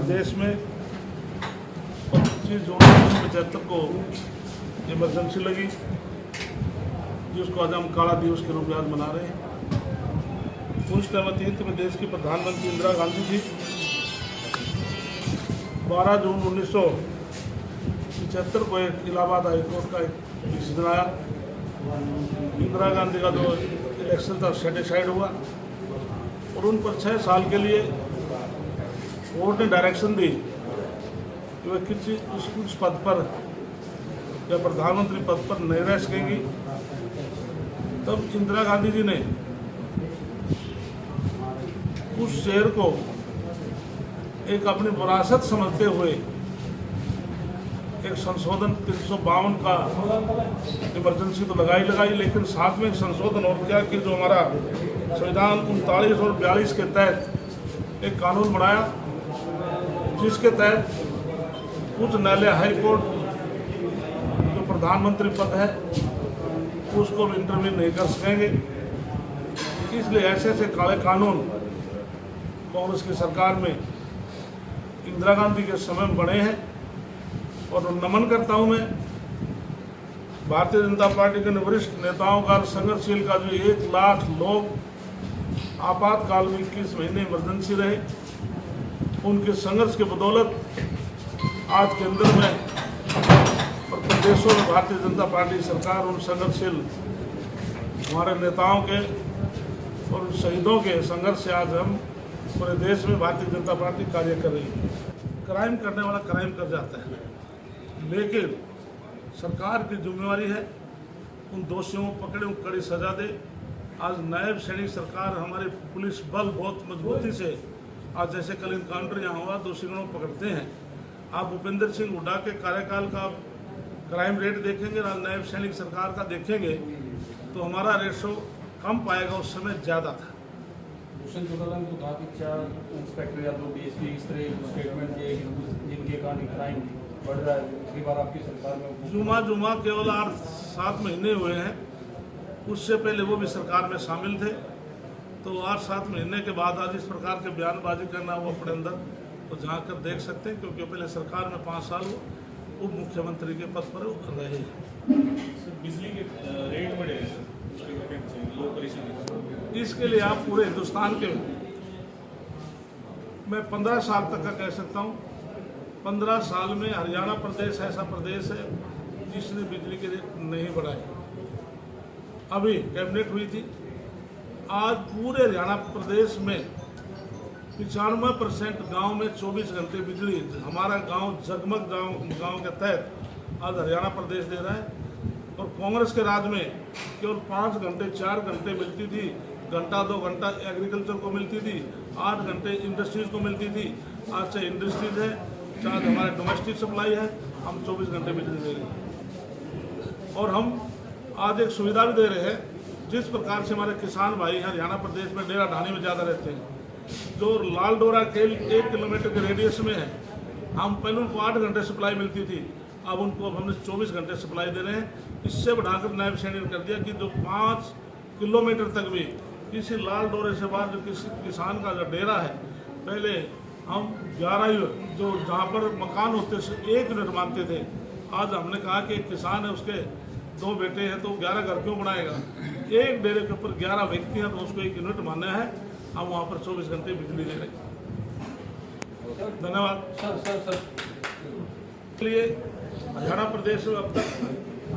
देश में 25 जून 1975 को इमरजेंसी लगी, जिसको आज हम काला दिवस के रूप में आज मना रहे हैं। उस टाइम में देश की प्रधानमंत्री इंदिरा गांधी जी 12 जून 1975 को एक इलाहाबाद हाईकोर्ट का एक डिसीजन आया। इंदिरा गांधी का जो इलेक्शन था सेटिस्फाइड हुआ और उन पर 6 साल के लिए कोर्ट ने डायरेक्शन दी कि वह किसी उस पद पर या प्रधानमंत्री पद पर नहीं रह सकेंगी। तब इंदिरा गांधी जी ने उस शेर को एक अपनी विरासत समझते हुए एक संशोधन 352 का इमरजेंसी तो लगाई, लेकिन साथ में एक संशोधन और क्या कि जो हमारा संविधान 39 और 42 के तहत एक कानून बनाया, जिसके तहत उच्च न्यायालय हाई कोर्ट जो प्रधानमंत्री पद है उसको भी इंटरव्यू नहीं कर सकेंगे। इसलिए ऐसे काले कानून कांग्रेस की सरकार में इंदिरा गांधी के समय में बने हैं। और नमन करता हूं मैं भारतीय जनता पार्टी के वरिष्ठ नेताओं का, संघर्षशील का, जो 1 लाख लोग आपातकाल में 21 महीने इमरजेंसी रहे, उनके संघर्ष के बदौलत आज केंद्र में और प्रदेशों में भारतीय जनता पार्टी सरकार उन संघर्षशील हमारे नेताओं के और शहीदों के संघर्ष से आज हम पूरे देश में भारतीय जनता पार्टी कार्य कर रही है। क्राइम करने वाला क्राइम कर जाता है, लेकिन सरकार की जिम्मेवारी है उन दोषियों को पकड़े, उनको कड़ी सजा दे। आज नायब सैनिक सरकार, हमारे पुलिस बल बहुत मजबूती से आज जैसे कल इनकाउंटर यहाँ हुआ, दोषियों को पकड़ते हैं। आप भूपेंद्र सिंह हुड्डा के कार्यकाल का क्राइम रेट देखेंगे, नायब सैनिक सरकार का देखेंगे तो हमारा रेशो कम पाएगा, उस समय ज़्यादा था। भूषण चौटाला ने तो कहा कि 4 इंस्पेक्टर या 2 DSP इस तरह स्टेटमेंट दिए जिनके कारण क्राइम बढ़ रहा है। पिछली बार आपकी सरकार में जुमा केवल 8-7 महीने हुए हैं, उससे पहले वो भी सरकार में शामिल थे। तो 8-7 महीने के बाद आज इस प्रकार के बयानबाजी करना वो अपने अंदर तो झाँक कर देख सकते हैं, क्योंकि पहले सरकार में 5 साल वो उप मुख्यमंत्री के पद पर रहे। बिजली के रेट बढ़े हैं, इसके लिए आप पूरे हिंदुस्तान के मैं 15 साल तक का कह सकता हूँ, 15 साल में हरियाणा प्रदेश ऐसा प्रदेश है जिसने बिजली के रेट नहीं बढ़ाए। अभी कैबिनेट हुई थी, आज पूरे हरियाणा प्रदेश में 95% गांव में 24 घंटे बिजली, हमारा गांव जगमग गांव के तहत आज हरियाणा प्रदेश दे रहा है। और कांग्रेस के राज में केवल 5 घंटे 4 घंटे मिलती थी, घंटा 2 घंटा एग्रीकल्चर को मिलती थी, 8 घंटे इंडस्ट्रीज को मिलती थी। आज चाहे इंडस्ट्रीज है, चाहे हमारे डोमेस्टिक सप्लाई है, हम 24 घंटे बिजली दे रहे हैं। और हम आज एक सुविधा भी दे रहे हैं, जिस प्रकार से हमारे किसान भाई हरियाणा प्रदेश में डेरा ढाणी में ज़्यादा रहते हैं, जो लाल डोरा खेल 1 किलोमीटर के रेडियस में है, हम पहले उनको 8 घंटे सप्लाई मिलती थी, अब हमने 24 घंटे सप्लाई दे रहे हैं। इससे बढ़ाकर नायब सैनिक कर दिया कि जो 5 किलोमीटर तक भी किसी लाल डोरे से बाहर जो किसी किसान का जो डेरा है, पहले हम 11 जो जहाँ पर मकान होते 1 यूनिट मानते थे, आज हमने कहा कि एक किसान है, उसके 2 बेटे हैं तो 11 घर क्यों बनाएगा। एक डेरे के ऊपर 11 व्यक्ति हैं तो उसको 1 यूनिट मानना है, हम वहाँ पर 24 घंटे बिजली दे रहे हैं। धन्यवाद सर। इसलिए हरियाणा प्रदेश में अब तक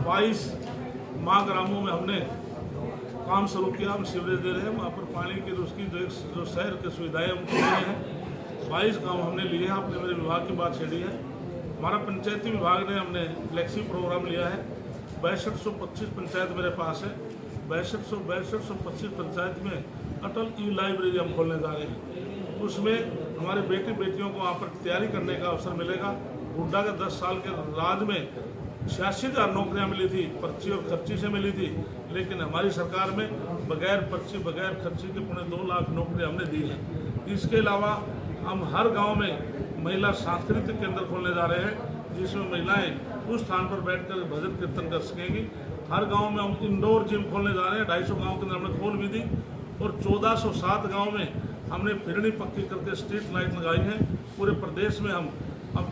22 माह ग्रामों में हमने काम शुरू किया, हम सीवरेज दे रहे हैं, वहाँ पर पानी की उसकी जो शहर की सुविधाएं हम दे रहे हैं। 22 गाँव हमने लिए हैं, आपने मेरे विभाग की बात छेड़ी है। हमारा पंचायती विभाग ने हमने फ्लेक्सी प्रोग्राम लिया है। 6225 पंचायत मेरे पास है, 6225 पंचायत में अटल ई-लाइब्रेरी हम खोलने जा रहे हैं। उसमें हमारे बेटियों को वहाँ पर तैयारी करने का अवसर मिलेगा। हुड्डा के 10 साल के राज में 86,000 नौकरियाँ मिली थी, पर्ची और खर्ची से मिली थी, लेकिन हमारी सरकार में बगैर पर्ची बगैर खर्ची के 2.25 लाख नौकरियाँ हमने दी हैं। इसके अलावा हम हर गांव में महिला सांस्कृतिक केंद्र खोलने जा रहे हैं, जिसमें महिलाएं उस स्थान पर बैठकर भजन कीर्तन कर सकेंगी। हर गांव में हम इंडोर जिम खोलने जा रहे हैं, 250 गाँव के अंदर हमने खोल भी दी। और 1407 गाँव में हमने फिरनी पक्की करके स्ट्रीट लाइट लगाई है। पूरे प्रदेश में हम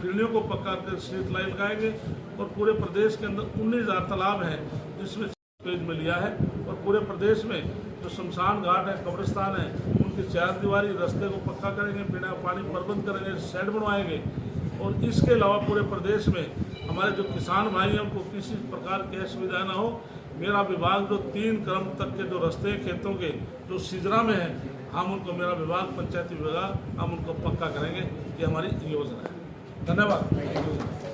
फिरनियों को पक्का करके स्ट्रीट लाइट लगाएंगे और पूरे प्रदेश के अंदर 19,000 तालाब हैं जिसमें पेज में लिया है। और पूरे प्रदेश में जो शमशान घाट है, कब्रिस्तान है, उनकी 4 दीवारी रास्ते को पक्का करेंगे, पीने का पानी प्रबंध करेंगे, शेड बनवाएंगे। और इसके अलावा पूरे प्रदेश में हमारे जो किसान भाई हैं उनको किसी प्रकार की असुविधा ना हो। मेरा विभाग जो 3 क्रम तक के जो रास्ते खेतों के जो सिजरा में है, हम उनको, मेरा विभाग पंचायती विभाग, हम उनको पक्का करेंगे। ये हमारी योजना है। धन्यवाद।